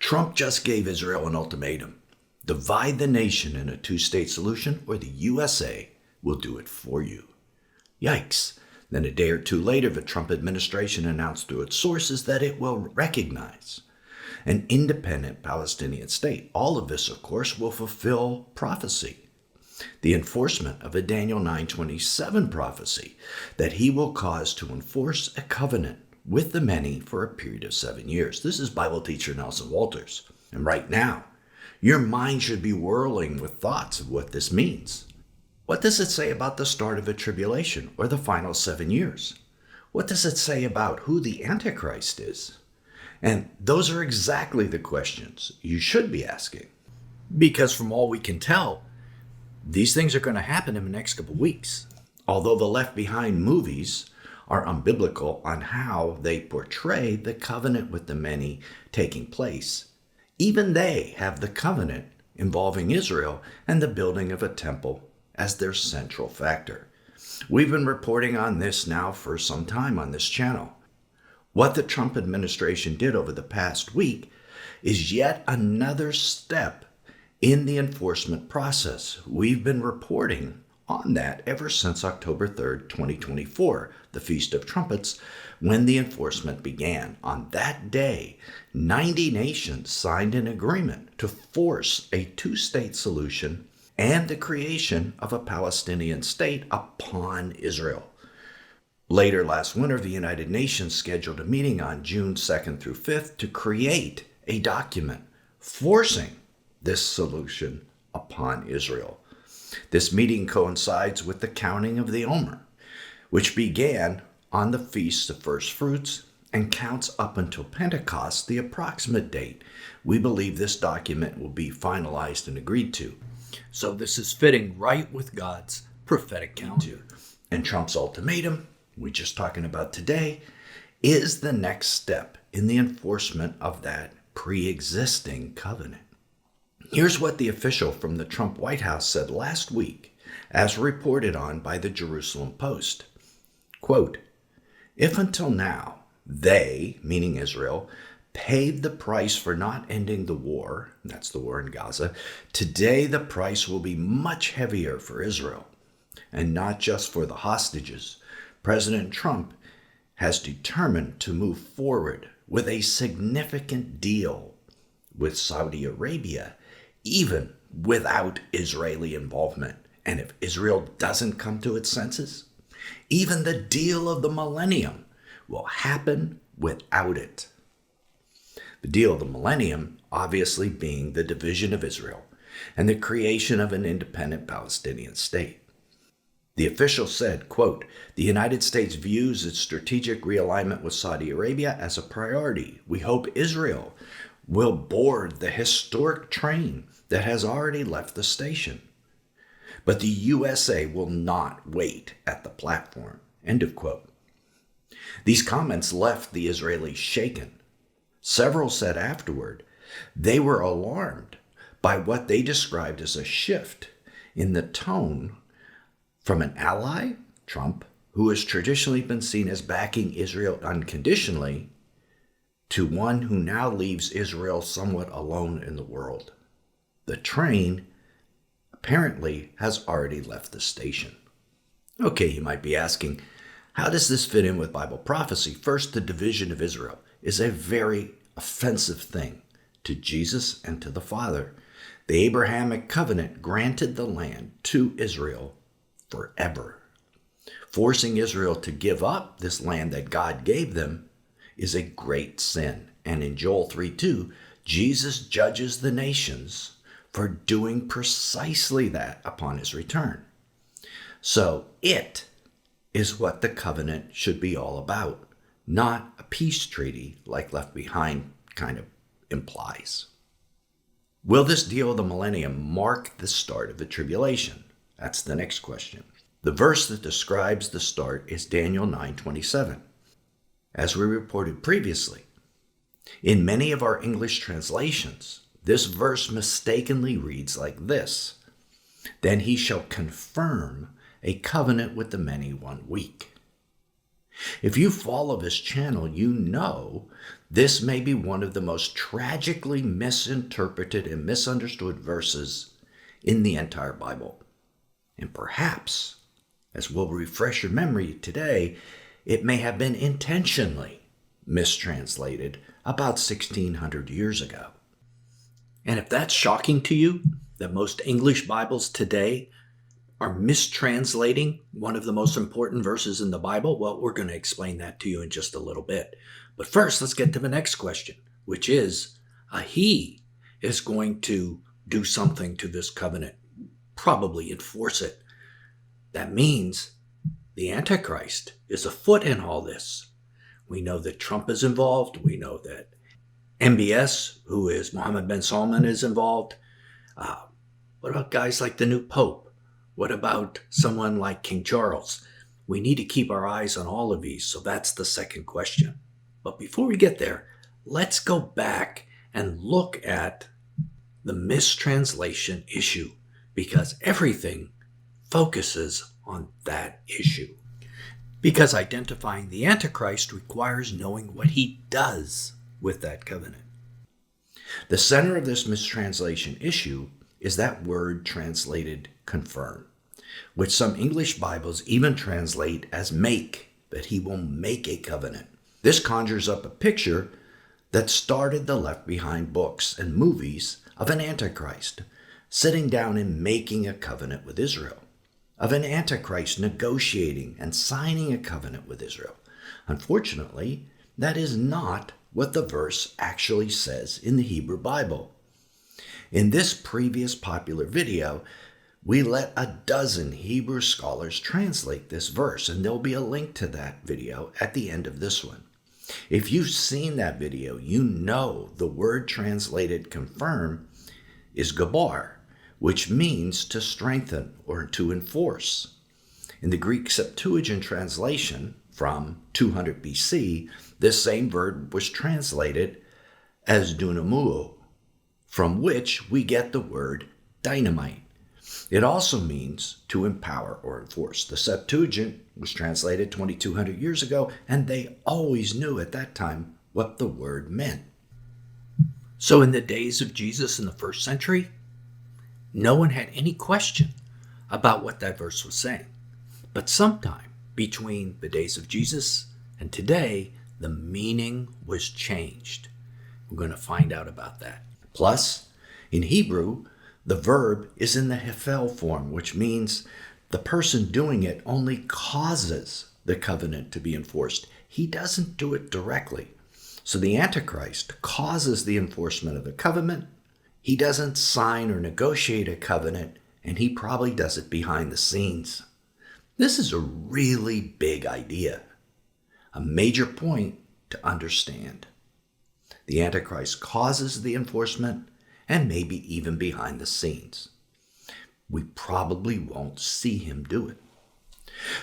Trump just gave Israel an ultimatum. Divide the nation in a two-state solution or the USA will do it for you. Yikes. Then a day or two later, the Trump administration announced through its sources that it will recognize an independent Palestinian state. All of this, of course, will fulfill prophecy, the enforcement of a Daniel 9:27 prophecy that he will cause to enforce a covenant with the many for a period of 7 years. This is Bible teacher Nelson Walters. And right now, your mind should be whirling with thoughts of what this means. What does it say about the start of a tribulation or the final 7 years? What does it say about who the Antichrist is? And those are exactly the questions you should be asking. Because from all we can tell, these things are going to happen in the next couple weeks. Although the Left Behind movies are unbiblical on how they portray the covenant with the many taking place, even they have the covenant involving Israel and the building of a temple as their central factor. We've been reporting on this now for some time on this channel. What the Trump administration did over the past week is yet another step in the enforcement process. We've been reporting on that ever since October 3rd, 2024, the Feast of Trumpets, when the enforcement began. On that day, 90 nations signed an agreement to force a two-state solution and the creation of a Palestinian state upon Israel. Later last winter, the United Nations scheduled a meeting on June 2nd through 5th to create a document forcing this solution upon Israel. This meeting coincides with the counting of the Omer, which began on the Feast of First Fruits and counts up until Pentecost, the approximate date we believe this document will be finalized and agreed to. So this is fitting right with God's prophetic calendar. And Trump's ultimatum, we're just talking about today, is the next step in the enforcement of that pre-existing covenant. Here's what the official from the Trump White House said last week, as reported on by the Jerusalem Post. Quote, "If until now they, meaning Israel, paid the price for not ending the war, that's the war in Gaza, today the price will be much heavier for Israel, and not just for the hostages. President Trump has determined to move forward with a significant deal with Saudi Arabia, even without Israeli involvement. And if Israel doesn't come to its senses, even the deal of the millennium will happen without it." The deal of the millennium obviously being the division of Israel and the creation of an independent Palestinian state. The official said, quote, "The United States views its strategic realignment with Saudi Arabia as a priority. We hope Israel will board the historic train that has already left the station. But the USA will not wait at the platform." End of quote. These comments left the Israelis shaken. Several said afterward they were alarmed by what they described as a shift in the tone from an ally, Trump, who has traditionally been seen as backing Israel unconditionally, to one who now leaves Israel somewhat alone in the world. The train apparently has already left the station. Okay, you might be asking, how does this fit in with Bible prophecy? First, the division of Israel is a very offensive thing to Jesus and to the Father. The Abrahamic covenant granted the land to Israel forever. Forcing Israel to give up this land that God gave them is a great sin. And in Joel 3:2, Jesus judges the nations for doing precisely that upon his return. So it is what the covenant should be all about, not a peace treaty like Left Behind kind of implies. Will this deal of the millennium mark the start of the tribulation? That's the next question. The verse that describes the start is Daniel 9:27. As we reported previously, in many of our English translations, this verse mistakenly reads like this: "Then he shall confirm a covenant with the many 1 week." If you follow this channel, you know This may be one of the most tragically misinterpreted and misunderstood verses in the entire Bible. And perhaps, as we'll refresh your memory today, it may have been intentionally mistranslated about 1600 years ago. And if that's shocking to you, that most English Bibles today are mistranslating one of the most important verses in the Bible, well, we're going to explain that to you in just a little bit. But first, let's get to the next question, which is, he is going to do something to this covenant, probably enforce it. That means the Antichrist is afoot in all this. We know that Trump is involved. We know that MBS, who is Mohammed bin Salman, is involved. What about guys like the new Pope? What about someone like King Charles? We need to keep our eyes on all of these, so that's the second question. But before we get there, let's go back and look at the mistranslation issue, because everything focuses on that issue. Because identifying the Antichrist requires knowing what he does with that covenant. The center of this mistranslation issue is that word translated confirm, which some English Bibles even translate as make, that he will make a covenant. This conjures up a picture that started the Left Behind books and movies of an Antichrist sitting down and making a covenant with Israel, of an Antichrist negotiating and signing a covenant with Israel. Unfortunately, that is not what the verse actually says in the Hebrew Bible. In this previous popular video, we let a dozen Hebrew scholars translate this verse, and there'll be a link to that video at the end of this one. If you've seen that video, you know the word translated confirm is gabar, which means to strengthen or to enforce. In the Greek Septuagint translation from 200 BC, this same verb was translated as dunamuo, from which we get the word dynamite. It also means to empower or enforce. The Septuagint was translated 2,200 years ago, and they always knew at that time what the word meant. So in the days of Jesus in the first century, no one had any question about what that verse was saying. But sometime between the days of Jesus and today, the meaning was changed. We're going to find out about that. Plus, in Hebrew, the verb is in the hefel form, which means the person doing it only causes the covenant to be enforced. He doesn't do it directly. So the Antichrist causes the enforcement of the covenant. He doesn't sign or negotiate a covenant, and he probably does it behind the scenes. This is a really big idea, a major point to understand. The Antichrist causes the enforcement, and maybe even behind the scenes. We probably won't see him do it.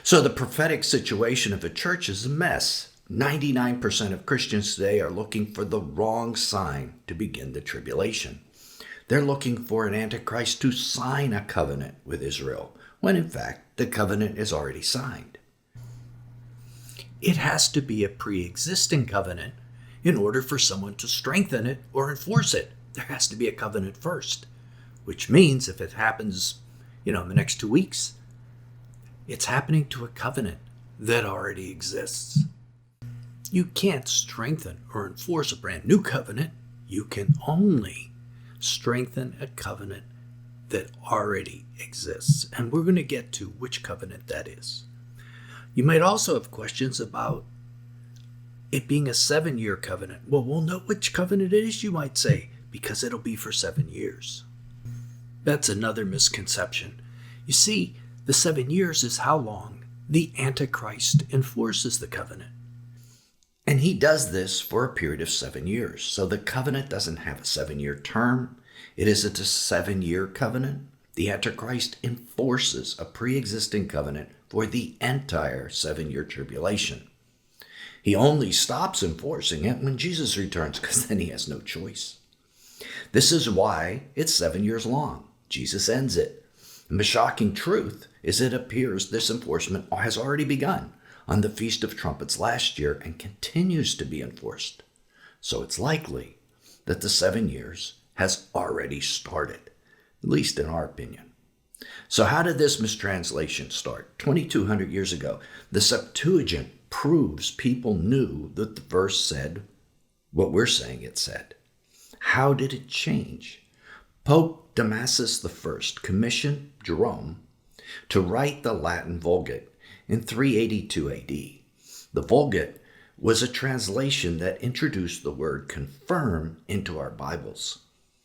So the prophetic situation of the church is a mess. 99% of Christians today are looking for the wrong sign to begin the tribulation. They're looking for an Antichrist to sign a covenant with Israel, when in fact the covenant is already signed. It has to be a pre-existing covenant in order for someone to strengthen it or enforce it. There has to be a covenant first, which means if it happens, in the next 2 weeks, it's happening to a covenant that already exists. You can't strengthen or enforce a brand new covenant. You can only strengthen a covenant that already exists. And we're going to get to which covenant that is. You might also have questions about it being a 7-year covenant. Well, we'll know which covenant it is, you might say, because it'll be for 7 years. That's another misconception. You see, the 7 years is how long the Antichrist enforces the covenant. And he does this for a period of 7 years. So the covenant doesn't have a 7-year term. It isn't a 7-year covenant. The Antichrist enforces a pre-existing covenant for the entire 7-year tribulation. He only stops enforcing it when Jesus returns, because then he has no choice. This is why it's 7 years long. Jesus ends it. And the shocking truth is it appears this enforcement has already begun on the Feast of Trumpets last year and continues to be enforced. So it's likely that the 7 years has already started, at least in our opinion. So how did this mistranslation start? 2,200 years ago, the Septuagint proves people knew that the verse said what we're saying it said. How did it change? Pope Damasus I commissioned Jerome to write the Latin Vulgate in 382 AD. The Vulgate was a translation that introduced the word confirm into our Bibles.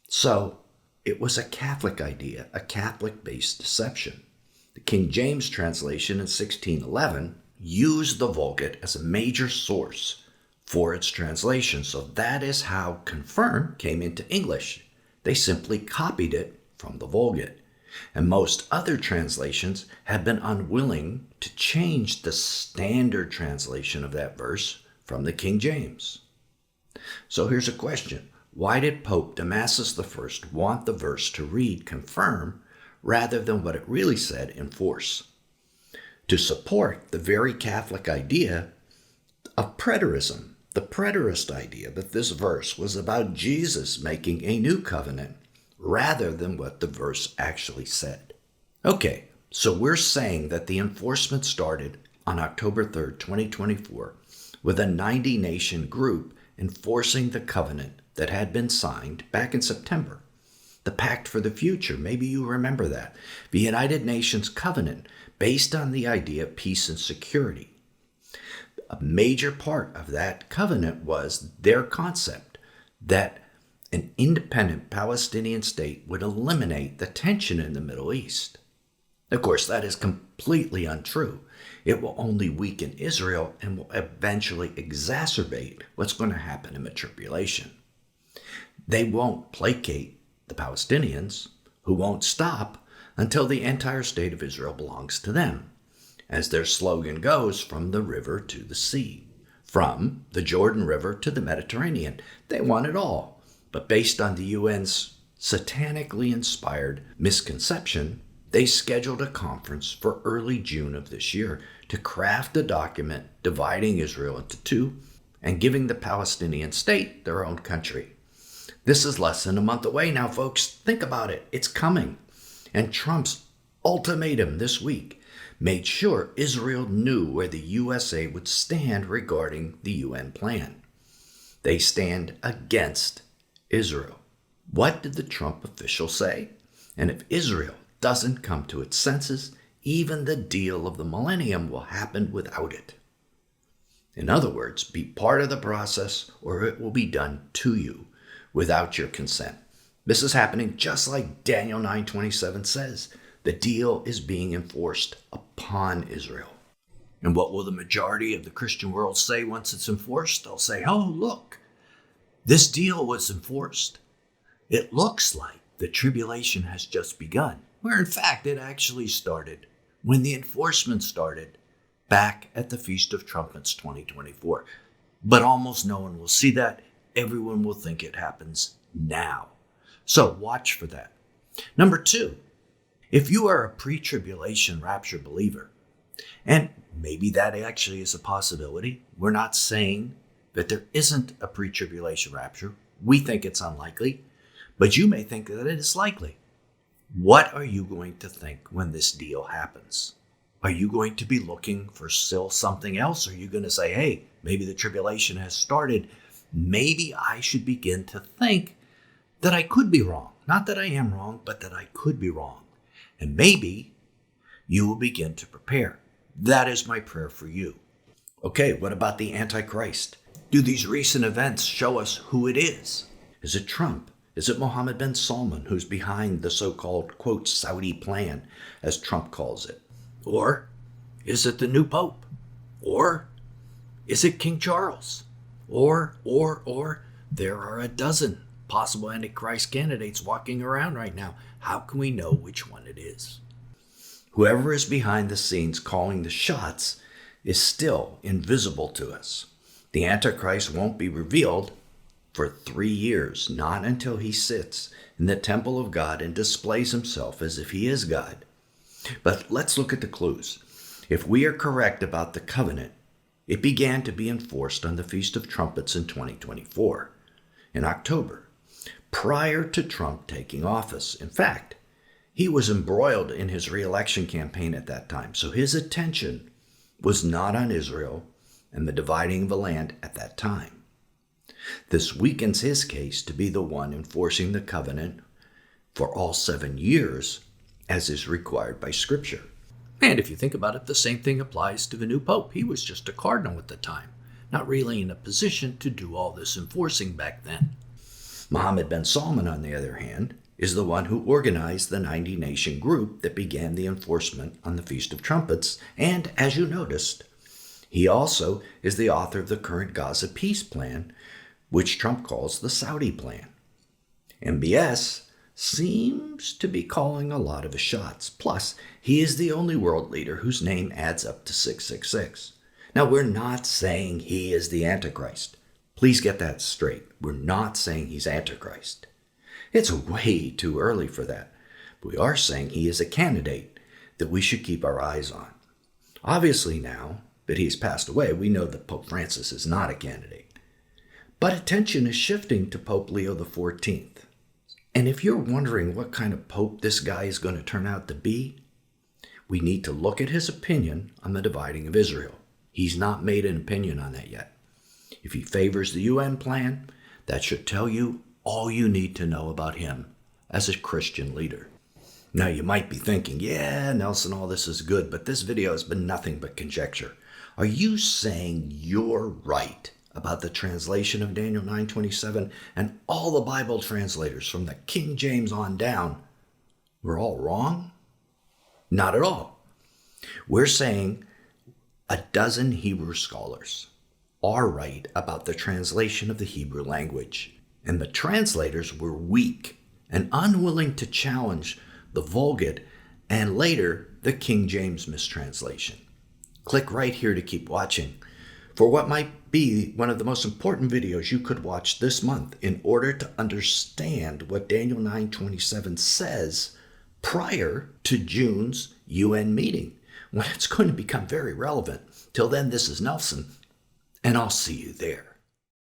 So it was a Catholic idea, a Catholic-based deception. The King James translation in 1611 used the Vulgate as a major source for its translation. So that is how confirm came into English. They simply copied it from the Vulgate. And most other translations have been unwilling to change the standard translation of that verse from the King James. So here's a question. Why did Pope Damasus I want the verse to read confirm rather than what it really said enforce? To support the very Catholic idea of preterism, the preterist idea that this verse was about Jesus making a new covenant rather than what the verse actually said. Okay, so we're saying that the enforcement started on October 3rd, 2024, with a 90-nation group enforcing the covenant that had been signed back in September. The Pact for the Future, maybe you remember that. The United Nations covenant based on the idea of peace and security. A major part of that covenant was their concept that an independent Palestinian state would eliminate the tension in the Middle East. Of course, that is completely untrue. It will only weaken Israel and will eventually exacerbate what's going to happen in the tribulation. They won't placate the Palestinians, who won't stop until the entire state of Israel belongs to them. As their slogan goes, from the river to the sea, from the Jordan River to the Mediterranean. They want it all. But based on the UN's satanically inspired misconception, they scheduled a conference for early June of this year to craft a document dividing Israel into two and giving the Palestinian state their own country. This is less than a month away now, folks. Think about it. It's coming. And Trump's ultimatum this week made sure Israel knew where the USA would stand regarding the UN plan. They stand against Israel. What did the Trump official say? And if Israel doesn't come to its senses, even the deal of the millennium will happen without it. In other words, be part of the process or it will be done to you without your consent. This is happening just like Daniel 9:27 says. The deal is being enforced upon Israel. And what will the majority of the Christian world say once it's enforced? They'll say, oh, look, this deal was enforced. It looks like the tribulation has just begun, where in fact it actually started when the enforcement started back at the Feast of Trumpets 2024. But almost no one will see that. Everyone will think it happens now. So watch for that. Number two, if you are a pre-tribulation rapture believer, and maybe that actually is a possibility, we're not saying that there isn't a pre-tribulation rapture. We think it's unlikely, but you may think that it is likely. What are you going to think when this deal happens? Are you going to be looking for still something else? Or are you going to say, hey, maybe the tribulation has started. Maybe I should begin to think that I could be wrong. Not that I am wrong, but that I could be wrong. And maybe you will begin to prepare. That is my prayer for you. Okay, what about the Antichrist? Do these recent events show us who it is? Is it Trump? Is it Mohammed bin Salman, who's behind the so-called, quote, Saudi plan, as Trump calls it? Or is it the new Pope? Or is it King Charles? Or there are a dozen possible Antichrist candidates walking around right now. How can we know which one it is? Whoever is behind the scenes calling the shots is still invisible to us. The Antichrist won't be revealed for 3 years, not until he sits in the temple of God and displays himself as if he is God. But let's look at the clues. If we are correct about the covenant It began to be enforced on the Feast of Trumpets in 2024, in October, prior to Trump taking office. In fact, he was embroiled in his re-election campaign at that time, so his attention was not on Israel and the dividing of the land at that time. This weakens his case to be the one enforcing the covenant for all 7 years, as is required by Scripture. And if you think about it, the same thing applies to the new pope. He was just a cardinal at the time, not really in a position to do all this enforcing back then. Mohammed bin Salman, on the other hand, is the one who organized the 90-nation group that began the enforcement on the Feast of Trumpets, and as you noticed, he also is the author of the current Gaza peace plan, which Trump calls the Saudi plan. MBS seems to be calling a lot of his shots. Plus, he is the only world leader whose name adds up to 666. Now, we're not saying he is the Antichrist. Please get that straight. We're not saying he's Antichrist. It's way too early for that. We are saying he is a candidate that we should keep our eyes on. Obviously, now that he's passed away, we know that Pope Francis is not a candidate. But attention is shifting to Pope Leo XIV. And if you're wondering what kind of pope this guy is going to turn out to be, we need to look at his opinion on the dividing of Israel. He's not made an opinion on that yet. If he favors the UN plan, that should tell you all you need to know about him as a Christian leader. Now you might be thinking, yeah, Nelson, all this is good, but this video has been nothing but conjecture. Are you saying you're right about the translation of Daniel 9:27 and all the Bible translators from the King James on down were all wrong? Not at all. We're saying a dozen Hebrew scholars are right about the translation of the Hebrew language, and the translators were weak and unwilling to challenge the Vulgate and later the King James mistranslation. Click right here to keep watching for what might be one of the most important videos you could watch this month in order to understand what Daniel 9:27 says prior to June's UN meeting, when it's going to become very relevant. Till then, this is Nelson, and I'll see you there.